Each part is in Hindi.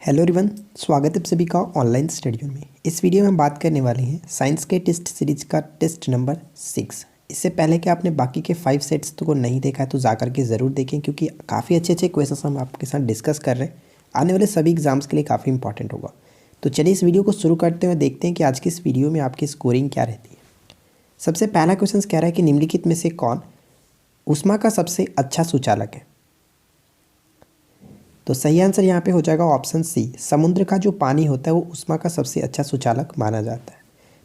हेलो एवरीवन, स्वागत है आप सभी का ऑनलाइन स्टडी में। इस वीडियो में हम बात करने वाले हैं साइंस के टेस्ट सीरीज का टेस्ट नंबर 6। इससे पहले कि आपने बाकी के 5 सेट्स को नहीं देखा है तो जा करके ज़रूर देखें, क्योंकि काफ़ी अच्छे अच्छे क्वेश्चंस हम आपके साथ डिस्कस कर रहे हैं। आने वाले सभी एग्जाम्स के लिए काफ़ी इंपॉर्टेंट होगा। तो चलिए इस वीडियो को शुरू करते हुए देखते हैं कि आज की इस वीडियो में आपकी स्कोरिंग क्या रहती है। सबसे पहला क्वेश्चन कह रहा है कि निम्नलिखित में से कौन ऊष्मा का सबसे अच्छा सुचालक है। तो सही आंसर यहाँ पे हो जाएगा ऑप्शन सी। समुद्र का जो पानी होता है वो ऊष्मा का सबसे अच्छा सुचालक माना जाता है।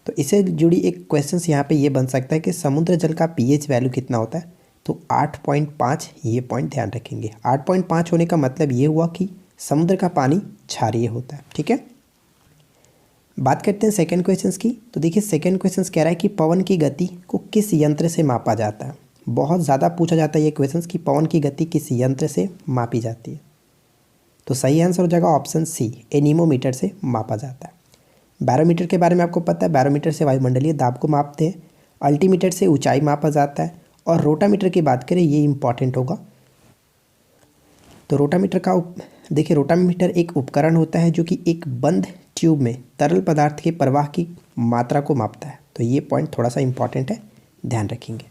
तो इससे जुड़ी एक क्वेश्चन यहाँ पे ये बन सकता है कि समुद्र जल का पीएच वैल्यू कितना होता है। तो 8.5, ये पॉइंट ध्यान रखेंगे। 8.5 होने का मतलब ये हुआ कि समुद्र का पानी क्षारीय होता है। ठीक है, बात करते हैं सेकेंड क्वेश्चन की। तो देखिए सेकेंड क्वेश्चन कह रहा है कि पवन की गति को किस यंत्र से मापा जाता है। बहुत ज़्यादा पूछा जाता है ये क्वेश्चन कि पवन की गति किस यंत्र से मापी जाती है। तो सही आंसर हो जाएगा ऑप्शन सी, एनीमोमीटर से मापा जाता है। बैरोमीटर के बारे में आपको पता है, बैरोमीटर से वायुमंडलीय दाब को मापते हैं। अल्टीमीटर से ऊंचाई मापा जाता है। और रोटामीटर की बात करें, ये इंपॉर्टेंट होगा। तो रोटामीटर का देखिए, रोटामीटर एक उपकरण होता है जो कि एक बंद ट्यूब में तरल पदार्थ के प्रवाह की मात्रा को मापता है। तो ये पॉइंट थोड़ा सा इंपॉर्टेंट है, ध्यान रखेंगे।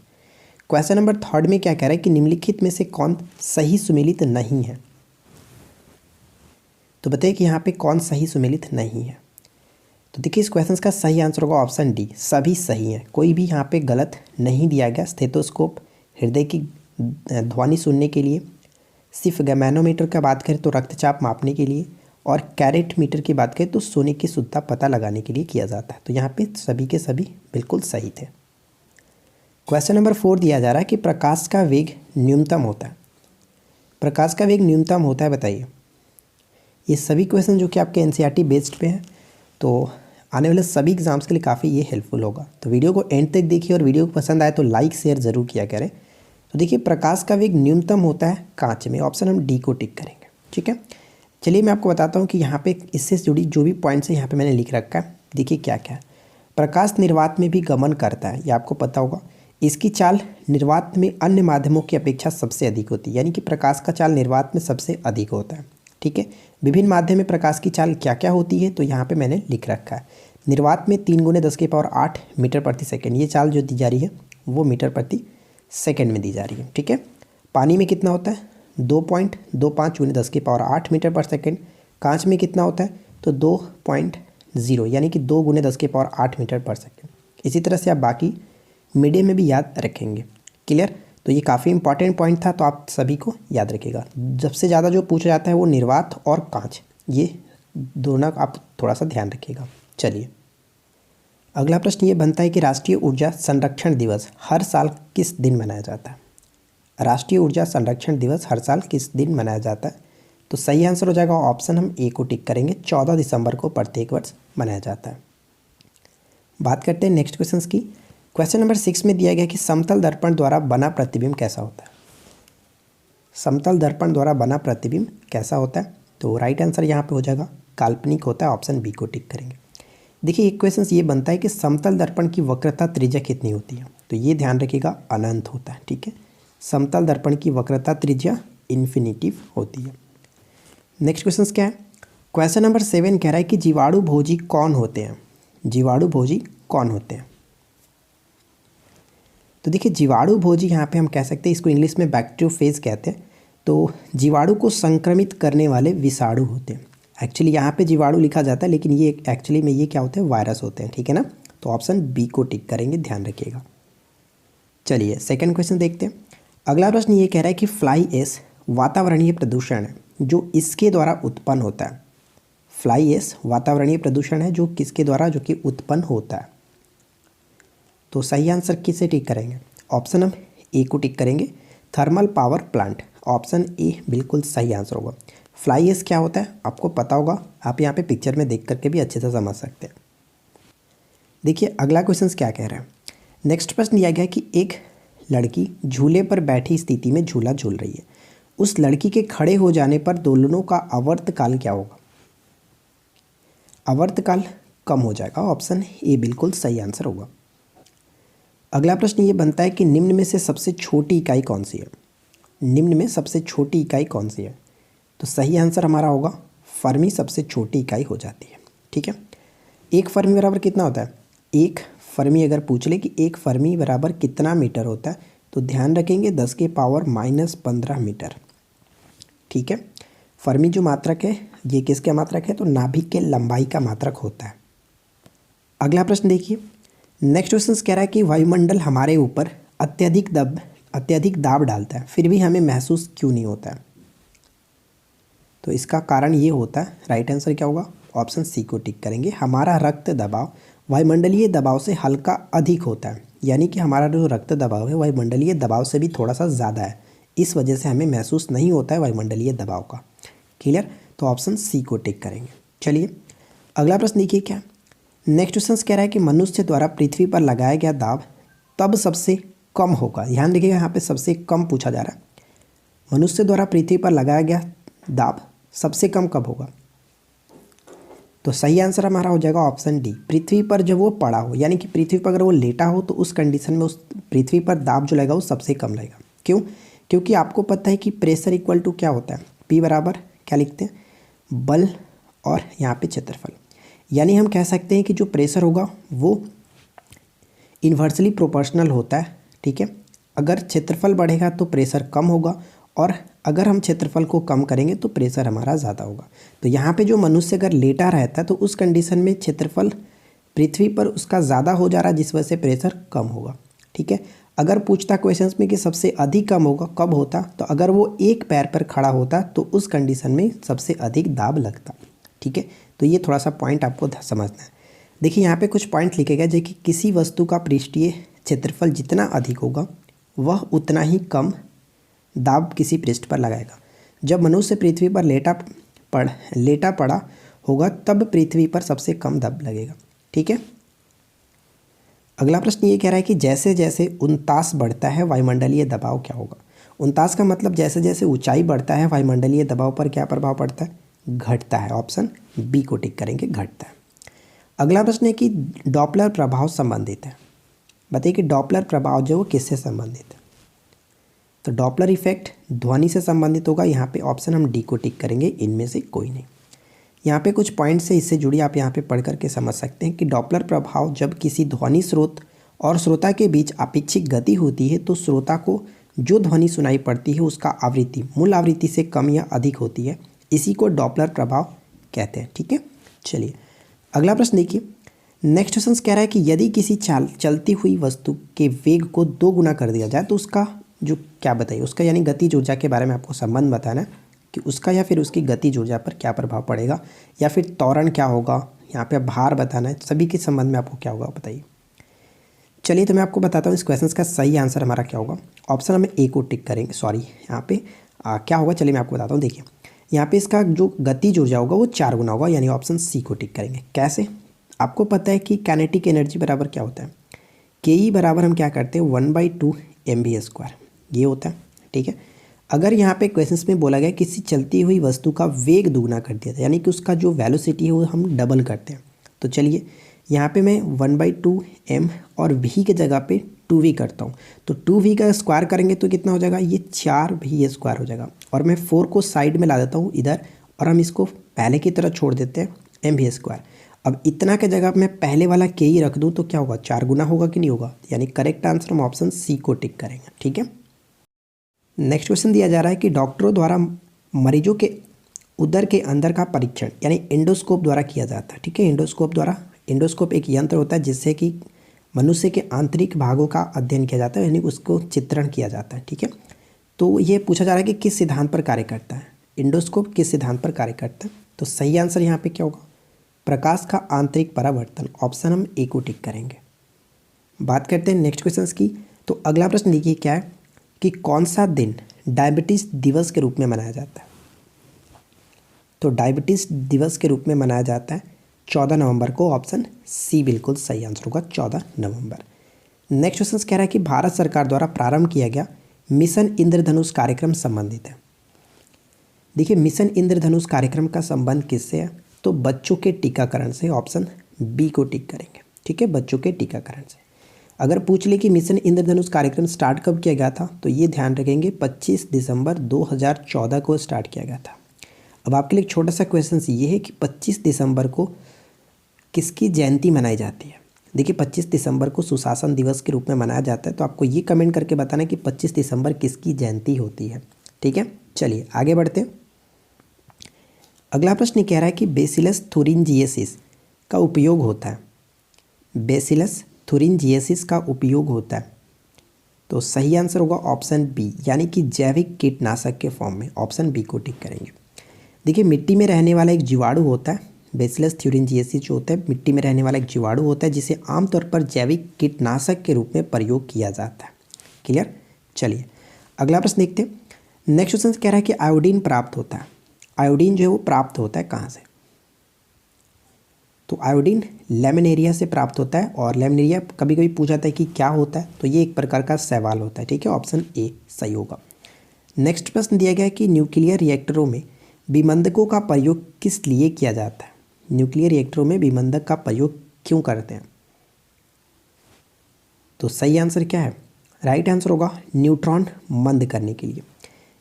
क्वेश्चन नंबर 3 में क्या कह रहा है कि निम्नलिखित में से कौन सही सुमेलित नहीं है। तो बताइए कि यहाँ पे कौन सही सुमेलित नहीं है। तो देखिए इस क्वेश्चन का सही आंसर होगा ऑप्शन डी, सभी सही हैं। कोई भी यहाँ पे गलत नहीं दिया गया। स्टेथोस्कोप हृदय की ध्वनि सुनने के लिए, सिर्फ गैमानोमीटर का बात करें तो रक्तचाप मापने के लिए, और कैरेट मीटर की बात करें तो सोने की शुद्धता पता लगाने के लिए किया जाता है। तो यहाँ पे सभी के सभी बिल्कुल सही थे। क्वेश्चन नंबर 4 दिया जा रहा है कि प्रकाश का वेग न्यूनतम होता है। प्रकाश का वेग न्यूनतम होता है, बताइए। ये सभी क्वेश्चन जो कि आपके एनसीईआरटी बेस्ड पे हैं, तो आने वाले सभी एग्जाम्स के लिए काफ़ी ये हेल्पफुल होगा। तो वीडियो को एंड तक देखिए, और वीडियो को पसंद आए तो लाइक शेयर ज़रूर किया करें। तो देखिए प्रकाश का वेग न्यूनतम होता है कांच में। ऑप्शन हम डी को टिक करेंगे। ठीक है, चलिए मैं आपको बताता हूँ कि यहाँ पे इससे जुड़ी जो भी पॉइंट्स है यहाँ पे मैंने लिख रखा है। देखिए क्या क्या है। प्रकाश निर्वात में भी गमन करता है, ये आपको पता होगा। इसकी चाल निर्वात में अन्य माध्यमों की अपेक्षा सबसे अधिक होती है, यानी कि प्रकाश का चाल निर्वात में सबसे अधिक होता है। ठीक है, विभिन्न माध्यम में प्रकाश की चाल क्या क्या होती है, तो यहाँ पे मैंने लिख रखा है। निर्वात में 3 × 10⁸ मीटर प्रति सेकंड, ये चाल जो दी जा रही है वो मीटर प्रति सेकंड में दी जा रही है। ठीक है, पानी में कितना होता है 2.25 × 10⁸ मीटर पर सेकंड। कांच में कितना होता है तो 2.0, यानी कि 2 × 10⁸ मीटर पर सेकंड। इसी तरह से आप बाकी मीडियम में भी याद रखेंगे। क्लियर, तो ये काफ़ी इंपॉर्टेंट पॉइंट था, तो आप सभी को याद रखिएगा। सबसे ज़्यादा जो पूछा जाता है वो निर्वात और कांच, ये दोनों आप थोड़ा सा ध्यान रखिएगा। चलिए अगला प्रश्न ये बनता है कि राष्ट्रीय ऊर्जा संरक्षण दिवस हर साल किस दिन मनाया जाता है। राष्ट्रीय ऊर्जा संरक्षण दिवस हर साल किस दिन मनाया जाता है। तो सही आंसर हो जाएगा ऑप्शन हम ए को टिक करेंगे। 14 दिसंबर को प्रत्येक वर्ष मनाया जाता है। बात करते हैं नेक्स्ट क्वेश्चन की। क्वेश्चन नंबर 6 में दिया गया कि समतल दर्पण द्वारा बना प्रतिबिंब कैसा होता है। समतल दर्पण द्वारा बना प्रतिबिंब कैसा होता है। तो राइट आंसर यहाँ पे हो जाएगा काल्पनिक होता है। ऑप्शन बी को टिक करेंगे। देखिए एक क्वेश्चन ये बनता है कि समतल दर्पण की वक्रता त्रिज्या कितनी होती है। तो ये ध्यान रखिएगा, अनंत होता है। ठीक है, समतल दर्पण की वक्रता त्रिज्या इन्फिनिटिव होती है। नेक्स्ट क्वेश्चन क्या है। क्वेश्चन नंबर 7 कह रहा है कि जीवाणु भोजी कौन होते हैं। जीवाणु भोजी कौन होते हैं। तो देखिए जीवाणु भोजी यहाँ पे हम कह सकते हैं, इसको इंग्लिश में बैक्टीरियोफेज कहते हैं। तो जीवाणु को संक्रमित करने वाले विषाणु होते हैं। एक्चुअली यहाँ पे जीवाणु लिखा जाता है, लेकिन ये एक्चुअली में ये क्या होते हैं, वायरस होते हैं। ठीक है ना, तो ऑप्शन बी को टिक करेंगे, ध्यान रखिएगा। चलिए सेकेंड क्वेश्चन देखते हैं। अगला प्रश्न ये कह रहा है कि फ्लाई ऐश वातावरणीय प्रदूषण है जो इसके द्वारा उत्पन्न होता है। फ्लाई ऐश वातावरणीय प्रदूषण है जो किसके द्वारा, जो कि उत्पन्न होता है। तो सही आंसर किसे टिक करेंगे। ऑप्शन हम ए को टिक करेंगे, thermal power plant. Option A बिल्कुल सही आंसर होगा। फ्लाई ऐश क्या होता है आपको पता होगा, आप यहाँ पे पिक्चर में देख करके भी अच्छे से समझ सकते हैं। देखिए अगला क्वेश्चन क्या कह रहा है। नेक्स्ट प्रश्न दिया गया कि एक लड़की झूले पर बैठी स्थिति में झूला झूल रही है। उस लड़की के खड़े हो जाने पर दोलनों का आवर्तकाल क्या होगा। आवर्तकाल कम हो जाएगा। ऑप्शन ए बिल्कुल सही आंसर होगा। अगला प्रश्न ये बनता है कि निम्न में से सबसे छोटी इकाई कौन सी है। निम्न में सबसे छोटी इकाई कौन सी है। तो सही आंसर हमारा होगा फर्मी सबसे छोटी इकाई हो जाती है। ठीक है, एक फर्मी बराबर कितना होता है? एक फर्मी अगर पूछ ले कि एक फर्मी बराबर कितना मीटर होता है, तो ध्यान रखेंगे 10⁻⁻15 मीटर। ठीक है, फर्मी जो मात्रक है ये किसका मात्रक है? तो नाभिक के लंबाई का मात्रक होता है। अगला प्रश्न देखिए, नेक्स्ट क्वेश्चन कह रहा है कि वायुमंडल हमारे ऊपर अत्यधिक दाब डालता है, फिर भी हमें महसूस क्यों नहीं होता है? तो इसका कारण ये होता है, राइट आंसर क्या होगा? ऑप्शन सी को टिक करेंगे। हमारा रक्त दबाव वायुमंडलीय दबाव से हल्का अधिक होता है, यानी कि हमारा जो रक्त दबाव है वायुमंडलीय दबाव से भी थोड़ा सा ज़्यादा है, इस वजह से हमें महसूस नहीं होता है वायुमंडलीय दबाव का। क्लियर? तो ऑप्शन सी को टिक करेंगे। चलिए अगला प्रश्न देखिए क्या नेक्स्ट क्वेश्चन कह रहा है कि मनुष्य द्वारा पृथ्वी पर लगाया गया दाब तब सबसे कम होगा। ध्यान देखिएगा, यहाँ पे सबसे कम पूछा जा रहा है। मनुष्य द्वारा पृथ्वी पर लगाया गया दाब सबसे कम कब होगा? तो सही आंसर हमारा हो जाएगा ऑप्शन डी, पृथ्वी पर जब वो पड़ा हो, यानी कि पृथ्वी पर अगर वो लेटा हो तो उस कंडीशन में उस पृथ्वी पर दाब जो लगेगा वो सबसे कम लगेगा। क्यों? क्योंकि आपको पता है कि प्रेशर इक्वल टू क्या होता है? पी बराबर क्या लिखते हैं? बल और यहाँ पे क्षेत्रफल। यानी हम कह सकते हैं कि जो प्रेशर होगा वो इन्वर्सली प्रोपोर्शनल होता है। ठीक है, अगर क्षेत्रफल बढ़ेगा तो प्रेशर कम होगा, और अगर हम क्षेत्रफल को कम करेंगे तो प्रेशर हमारा ज़्यादा होगा। तो यहाँ पे जो मनुष्य अगर लेटा रहता है तो उस कंडीशन में क्षेत्रफल पृथ्वी पर उसका ज़्यादा हो जा रहा है, जिस वजह से प्रेशर कम होगा। ठीक है, अगर पूछता क्वेश्चंस में कि सबसे अधिक कम होगा कब होता, तो अगर वो एक पैर पर खड़ा होता तो उस कंडीशन में सबसे अधिक दाब लगता। ठीक है, तो ये थोड़ा सा पॉइंट आपको समझना है। देखिए यहाँ पे कुछ पॉइंट लिखे गए, जो कि किसी वस्तु का पृष्ठीय क्षेत्रफल जितना अधिक होगा वह उतना ही कम दाब किसी पृष्ठ पर लगाएगा। जब मनुष्य पृथ्वी पर लेटा पड़ा होगा तब पृथ्वी पर सबसे कम दाब लगेगा। ठीक है, अगला प्रश्न ये कह रहा है कि जैसे जैसे उनतास बढ़ता है वायुमंडलीय दबाव क्या होगा? उनतास का मतलब जैसे जैसे ऊंचाई बढ़ता है वायुमंडलीय दबाव पर क्या प्रभाव पड़ता है? घटता है। ऑप्शन बी को टिक करेंगे, घटता है। अगला प्रश्न है कि डॉपलर प्रभाव संबंधित है। बताइए कि डॉपलर प्रभाव जो वो किससे संबंधित है? तो डॉपलर इफेक्ट ध्वनि से संबंधित होगा। यहाँ पे ऑप्शन हम डी को टिक करेंगे, इनमें से कोई नहीं। यहाँ पे कुछ पॉइंट्स है, इससे जुड़ी आप यहाँ पे पढ़ करके समझ सकते हैं कि डॉपलर प्रभाव जब किसी ध्वनि स्रोत और श्रोता के बीच अपेक्षित गति होती है तो श्रोता को जो ध्वनि सुनाई पड़ती है उसका आवृत्ति मूल आवृत्ति से कम या अधिक होती है, इसी को डॉपलर प्रभाव कहते हैं। ठीक है, चलिए अगला प्रश्न देखिए। नेक्स्ट क्वेश्चन कह रहा है कि यदि किसी चलती हुई वस्तु के वेग को 2 गुना कर दिया जाए तो उसका जो क्या बताइए, उसका यानी गतिज ऊर्जा के बारे में आपको संबंध बताना है कि उसका या फिर उसकी गतिज ऊर्जा पर क्या प्रभाव पड़ेगा, या फिर त्वरण क्या होगा, यहाँ पे भार बताना है, सभी के संबंध में आपको क्या होगा बताइए। चलिए तो मैं आपको बताता हूँ इस क्वेश्चन का सही आंसर हमारा क्या होगा। ऑप्शन हमें ए को टिक करेंगे, सॉरी यहाँ पे क्या होगा, चलिए मैं आपको बताता हूँ। देखिए यहाँ पे इसका जो गतिज ऊर्जा होगा वो 4 गुना होगा, यानी ऑप्शन सी को टिक करेंगे। कैसे? आपको पता है कि काइनेटिक एनर्जी बराबर क्या होता है? के ई बराबर हम क्या करते हैं 1/2 mv², ये होता है। ठीक है, अगर यहाँ पे क्वेश्चंस में बोला गया किसी चलती हुई वस्तु का वेग दुगना कर दिया था, यानी कि उसका जो वेलोसिटी है वो हम डबल करते हैं। तो चलिए यहाँ पे मैं 1/2 m और v के जगह पे 2v करता हूँ, तो 2v का स्क्वायर करेंगे तो कितना हो जाएगा? ये 4v² हो जाएगा। और मैं 4 को साइड में ला देता हूँ इधर, और हम इसको पहले की तरह छोड़ देते हैं mv²। अब इतना के जगह मैं पहले वाला के ही रख दूँ तो क्या होगा? 4 गुना होगा कि नहीं होगा? यानी करेक्ट आंसर हम ऑप्शन सी को टिक करेंगे। ठीक है, नेक्स्ट क्वेश्चन दिया जा रहा है कि डॉक्टरों द्वारा मरीजों के उदर के अंदर का परीक्षण यानी एंडोस्कोप द्वारा किया जाता है। ठीक है, एंडोस्कोप एक यंत्र होता है जिससे कि मनुष्य के आंतरिक भागों का अध्ययन किया जाता है, यानी उसको चित्रण किया जाता है। ठीक है, तो ये पूछा जा रहा है कि किस सिद्धांत पर कार्य करता है? एंडोस्कोप किस सिद्धांत पर कार्य करता है? तो सही आंसर यहाँ पे क्या होगा? प्रकाश का आंतरिक परावर्तन। ऑप्शन हम ए को टिक करेंगे। बात करते हैं नेक्स्ट क्वेश्चन की। तो अगला प्रश्न देखिए क्या है कि कौन सा दिन डायबिटीज़ दिवस के रूप में मनाया जाता है? तो डायबिटीज़ दिवस के रूप में मनाया जाता है 14 नवंबर को। ऑप्शन सी बिल्कुल सही आंसर होगा, 14 नवंबर। नेक्स्ट क्वेश्चन कह रहा है कि भारत सरकार द्वारा प्रारंभ किया गया मिशन इंद्रधनुष कार्यक्रम संबंधित है। देखिए मिशन इंद्रधनुष कार्यक्रम का संबंध किससे है? तो बच्चों के टीकाकरण से। ऑप्शन बी को टिक करेंगे। ठीक है, बच्चों के टीकाकरण से। अगर पूछ ले कि मिशन इंद्रधनुष कार्यक्रम स्टार्ट कब किया गया था, तो ये ध्यान रखेंगे 25 दिसंबर 2014 को स्टार्ट किया गया था। अब आपके लिए एक छोटा सा क्वेश्चन ये है कि 25 दिसंबर को किसकी जयंती मनाई जाती है। देखिए 25 दिसंबर को सुशासन दिवस के रूप में मनाया जाता है, तो आपको ये कमेंट करके बताना है कि 25 दिसंबर किसकी जयंती होती है। ठीक है, चलिए आगे बढ़ते हैं। अगला प्रश्न कह रहा है कि बेसिलस थुरिंजिएसिस का उपयोग होता है। बेसिलस थुरिंजिएसिस का उपयोग होता है, तो सही आंसर होगा ऑप्शन बी, यानी कि जैविक कीटनाशक के फॉर्म में। ऑप्शन बी को टिक करेंगे। देखिए मिट्टी में रहने वाला एक जीवाणु होता है, बेसिलस थ्यूरिंजिएसिस जो होता है मिट्टी में रहने वाला एक जीवाणु होता है, जिसे आमतौर पर जैविक कीटनाशक के रूप में प्रयोग किया जाता है। क्लियर, चलिए अगला प्रश्न देखते हैं। नेक्स्ट क्वेश्चन कह रहा है कि आयोडीन प्राप्त होता है। आयोडीन जो है वो प्राप्त होता है कहाँ से? तो आयोडीन लेमिनेरिया से प्राप्त होता है, और लेमिनेरिया कभी कभी पूछा जाता है कि क्या होता है, तो ये एक प्रकार का सवाल होता है। ठीक है, ऑप्शन ए सही होगा। नेक्स्ट प्रश्न दिया गया है कि न्यूक्लियर रिएक्टरों में विमंदकों का प्रयोग किस लिए किया जाता है। न्यूक्लियर रिएक्टरों में विमंदक का प्रयोग क्यों करते हैं? तो सही आंसर क्या है? राइट आंसर होगा न्यूट्रॉन मंद करने के लिए।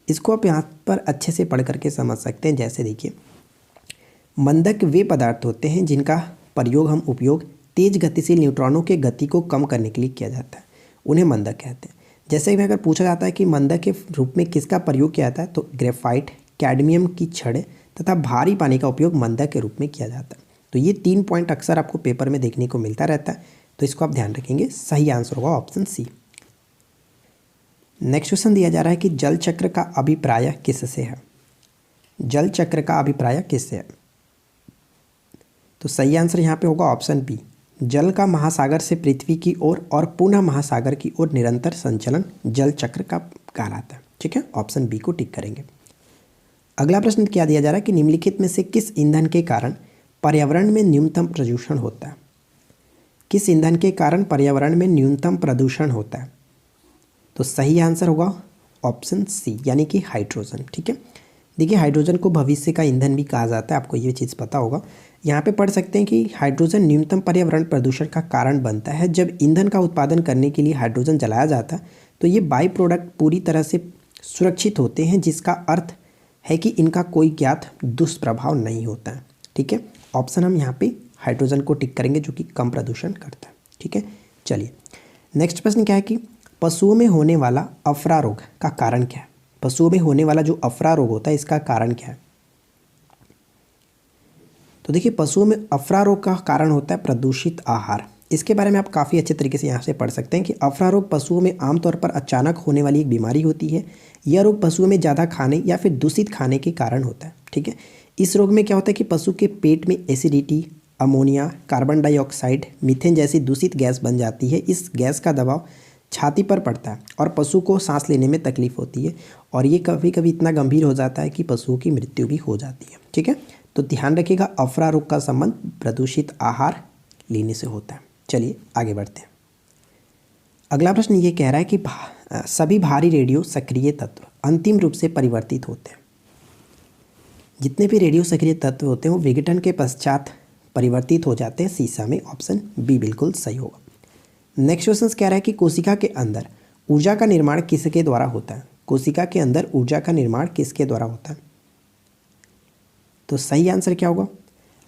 इसको आप यहाँ पर अच्छे से पढ़ करके समझ सकते हैं। जैसे देखिए, मंदक वे पदार्थ होते हैं जिनका हम उपयोग तेज गतिशील न्यूट्रॉनों के गति को कम करने के लिए किया जाता है, उन्हें मंदक कहते हैं। जैसे कि अगर पूछा जाता है कि मंदक के रूप में किसका प्रयोग किया जाता है, तो ग्रेफाइट, कैडमियम की छड़ तथा भारी पानी का उपयोग मंदक के रूप में किया जाता है। तो ये 3 पॉइंट अक्सर आपको पेपर में देखने को मिलता रहता है, तो इसको आप ध्यान रखेंगे। सही आंसर होगा ऑप्शन सी। नेक्स्ट क्वेश्चन दिया जा रहा है कि जल चक्र का अभिप्राय किससे है। जल चक्र का अभिप्राय किससे है? तो सही आंसर यहाँ पे होगा ऑप्शन बी, जल का महासागर से पृथ्वी की ओर और पुनः महासागर की ओर निरंतर संचलन जल चक्र का कहलाता है। ठीक है, ऑप्शन बी को टिक करेंगे। अगला प्रश्न क्या दिया जा रहा है कि निम्नलिखित में से किस ईंधन के कारण पर्यावरण में न्यूनतम प्रदूषण होता है। किस ईंधन के कारण पर्यावरण में न्यूनतम प्रदूषण होता है? तो सही आंसर होगा ऑप्शन सी, यानी कि हाइड्रोजन। ठीक है, देखिए हाइड्रोजन को भविष्य का ईंधन भी कहा जाता है, आपको ये चीज़ पता होगा। यहाँ पे पढ़ सकते हैं कि हाइड्रोजन न्यूनतम पर्यावरण प्रदूषण का कारण बनता है। जब ईंधन का उत्पादन करने के लिए हाइड्रोजन जलाया जाता है, तो ये बाई प्रोडक्ट पूरी तरह से सुरक्षित होते हैं, जिसका अर्थ है कि इनका कोई ज्ञात दुष्प्रभाव नहीं होता है। ठीक है, ऑप्शन हम यहाँ पे हाइड्रोजन को टिक करेंगे, जो कि कम प्रदूषण करता है। ठीक है, चलिए नेक्स्ट प्रश्न क्या है कि पशुओं में होने वाला अफरा रोग का कारण क्या है। पशुओं में होने वाला जो अफरा रोग होता है, इसका कारण क्या है? तो देखिए पशुओं में अफरा रोग का कारण होता है प्रदूषित आहार। इसके बारे में आप काफ़ी अच्छे तरीके से यहाँ से पढ़ सकते हैं कि अफरा रोग पशुओं में आमतौर पर अचानक होने वाली एक बीमारी होती है। यह रोग पशुओं में ज़्यादा खाने या फिर दूषित खाने के कारण होता है। ठीक है, इस रोग में क्या होता है कि पशु के पेट में acidity, ammonia, carbon dioxide, methane जैसी दूषित गैस बन जाती है। इस गैस का दबाव छाती पर पड़ता है और पशु को सांस लेने में तकलीफ होती है, और ये कभी कभी इतना गंभीर हो जाता है कि पशुओं की मृत्यु भी हो जाती है। ठीक है, तो ध्यान रखिएगा अफरा रोग का संबंध प्रदूषित आहार लेने से होता है। चलिए आगे बढ़ते हैं। अगला प्रश्न ये कह रहा है कि सभी भारी रेडियो सक्रिय तत्व अंतिम रूप से परिवर्तित होते हैं। जितने भी रेडियो सक्रिय तत्व होते हैं वो विघटन के पश्चात परिवर्तित हो जाते हैं सीसा में। ऑप्शन बी बिल्कुल सही होगा। नेक्स्ट क्वेश्चन कह रहा है कि कोशिका के अंदर ऊर्जा का निर्माण किसके द्वारा होता है। कोशिका के अंदर ऊर्जा का निर्माण किसके द्वारा होता है? तो सही आंसर क्या होगा?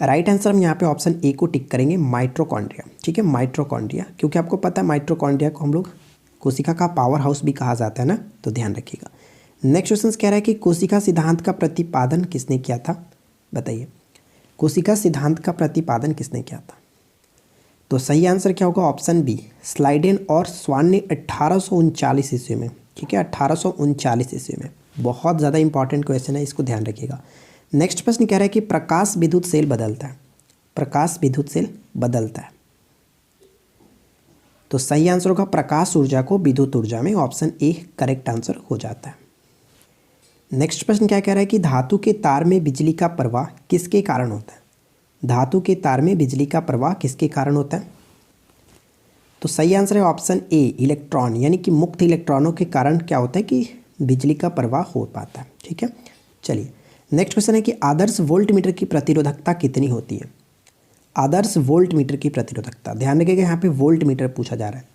राइट आंसर हम यहाँ पे ऑप्शन ए को टिक करेंगे, माइटोकॉन्ड्रिया। ठीक है, माइटोकॉन्ड्रिया, क्योंकि आपको पता है माइटोकॉन्ड्रिया को हम लोग कोशिका का पावर हाउस भी कहा जाता है ना, तो ध्यान रखिएगा। नेक्स्ट क्वेश्चन कह रहा है कि कोशिका सिद्धांत का प्रतिपादन किसने किया था? बताइए, कोशिका सिद्धांत का प्रतिपादन किसने किया था? तो सही आंसर क्या होगा? ऑप्शन बी, स्लाइडेन और स्वान ने 1839 ईस्वी में। ठीक है, 1839 ईस्वी में। बहुत ज़्यादा इंपॉर्टेंट क्वेश्चन है, इसको ध्यान रखिएगा। नेक्स्ट प्रश्न कह रहा है कि प्रकाश विद्युत सेल बदलता है। प्रकाश विद्युत सेल बदलता है, तो सही आंसर होगा प्रकाश ऊर्जा को विद्युत ऊर्जा में। ऑप्शन ए करेक्ट आंसर हो जाता है। नेक्स्ट प्रश्न क्या कह रहा है कि धातु के तार में बिजली का प्रवाह किसके कारण होता है? धातु के तार में बिजली का प्रवाह किसके कारण होता है? तो सही आंसर है ऑप्शन ए, इलेक्ट्रॉन, यानी कि मुक्त इलेक्ट्रॉनों के कारण क्या होता है कि बिजली का प्रवाह हो पाता है। ठीक है, चलिए नेक्स्ट क्वेश्चन है कि आदर्श वोल्ट मीटर की प्रतिरोधकता कितनी होती है? आदर्श वोल्ट मीटर की प्रतिरोधकता, ध्यान रखिएगा यहाँ पे वोल्ट मीटर पूछा जा रहा है।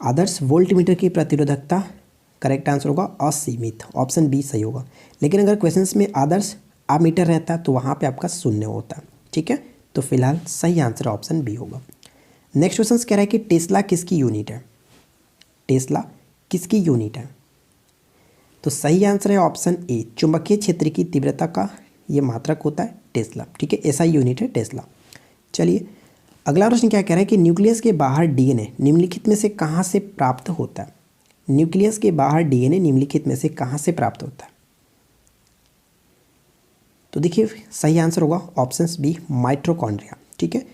आदर्श वोल्ट मीटर की प्रतिरोधकता करेक्ट आंसर होगा असीमित। ऑप्शन बी सही होगा। लेकिन अगर क्वेश्चंस में आदर्श अमीटर रहता है तो वहाँ पे आपका शून्य होता है। ठीक है, तो फिलहाल सही आंसर ऑप्शन बी होगा। नेक्स्ट क्वेश्चन कह रहा है कि टेस्ला किसकी यूनिट है? टेस्ला किसकी यूनिट है? तो सही आंसर है ऑप्शन ए, चुंबकीय क्षेत्र की तीव्रता का ये मात्रक होता है टेस्ला। ठीक है, ऐसा यूनिट है टेस्ला। चलिए अगला प्रश्न क्या कह रहा है कि न्यूक्लियस के बाहर डीएनए निम्नलिखित में से कहाँ से प्राप्त होता है? न्यूक्लियस के बाहर डीएनए निम्नलिखित में से कहाँ से प्राप्त होता है? तो देखिए सही आंसर होगा ऑप्शन बी, माइटोकॉन्ड्रिया। ठीक है,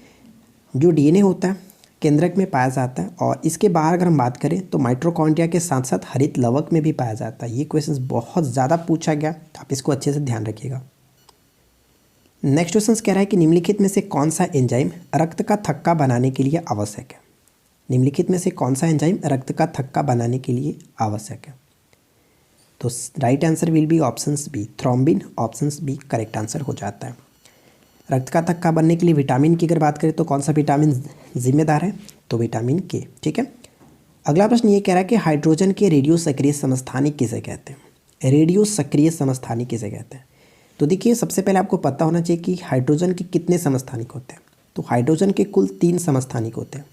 जो डीएनए होता है केंद्रक में पाया जाता है और इसके बाहर अगर हम बात करें तो माइटोकॉन्ड्रिया के साथ साथ हरित लवक में भी पाया जाता है। ये क्वेश्चन बहुत ज़्यादा पूछा गया, तो आप इसको अच्छे से ध्यान रखिएगा। नेक्स्ट क्वेश्चन कह रहा है कि निम्नलिखित में से कौन सा एंजाइम रक्त का थक्का बनाने के लिए आवश्यक है? निम्नलिखित में से कौन सा एंजाइम रक्त का थक्का बनाने के लिए आवश्यक है? तो right answer will be option B, thrombin. Option B correct answer हो जाता है। रक्त का थक्का बनने के लिए विटामिन की अगर बात करें तो कौन सा विटामिन जिम्मेदार है? तो विटामिन के। ठीक है, अगला प्रश्न ये कह रहा है कि हाइड्रोजन के रेडियो सक्रिय समस्थानिक किसे कहते हैं? रेडियो सक्रिय समस्थानिक किसे कहते हैं? तो देखिए सबसे पहले आपको पता होना चाहिए कि हाइड्रोजन के कितने समस्थानिक होते हैं। तो हाइड्रोजन के कुल 3 समस्थानिक होते हैं।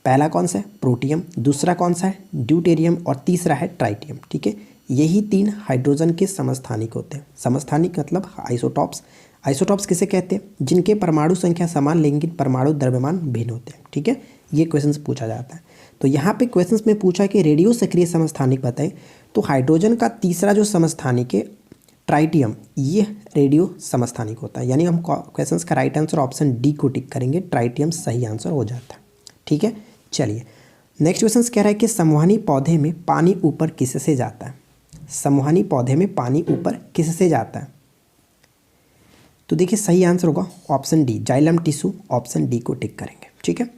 पहला कौन सा है? प्रोटियम। दूसरा कौन सा है? ड्यूटेरियम। और तीसरा है ट्राइटियम। ठीक है, यही 3 हाइड्रोजन के समस्थानिक होते हैं। समस्थानिक मतलब आइसोटॉप्स। आइसोटॉप्स किसे कहते हैं? जिनके परमाणु संख्या समान लेकिन परमाणु द्रव्यमान भिन्न होते हैं। ठीक है, ये क्वेश्चन पूछा जाता है। तो यहाँ पे क्वेश्चन में पूछा कि रेडियो सक्रिय समस्थानिक बताएं, तो हाइड्रोजन का तीसरा जो समस्थानिक है ट्राइटियम, ये रेडियो समस्थानिक होता है। यानी हम क्वेश्चन का राइट आंसर ऑप्शन डी को टिक करेंगे, ट्राइटियम सही आंसर हो जाता है। ठीक है, चलिए नेक्स्ट क्वेश्चन कह रहा है कि संवहनी पौधे में पानी ऊपर किससे जाता है? संवहनी पौधे में पानी ऊपर किससे जाता है? तो देखिए सही आंसर होगा option D, xylem tissue. Option D को टिक करेंगे। ठीक है,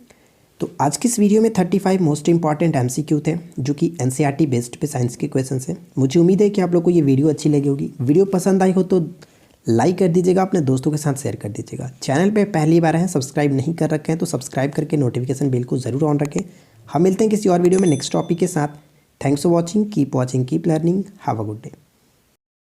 तो आज की इस वीडियो में 35 मोस्ट इंपॉर्टेंट एमसीक्यू थे जो कि एनसीईआरटी बेस्ड पे साइंस के क्वेश्चन हैं। मुझे उम्मीद है कि आप लोग को ये वीडियो अच्छी लगी होगी। वीडियो पसंद आई हो तो लाइक कर दीजिएगा, अपने दोस्तों के साथ शेयर कर दीजिएगा। चैनल पे पहली बार हैं, सब्सक्राइब नहीं कर रखे हैं तो सब्सक्राइब करके नोटिफिकेशन बिल को ज़रूर ऑन रखें। हम मिलते हैं किसी और वीडियो में नेक्स्ट टॉपिक के साथ। Thanks for watching, keep learning, have a good day.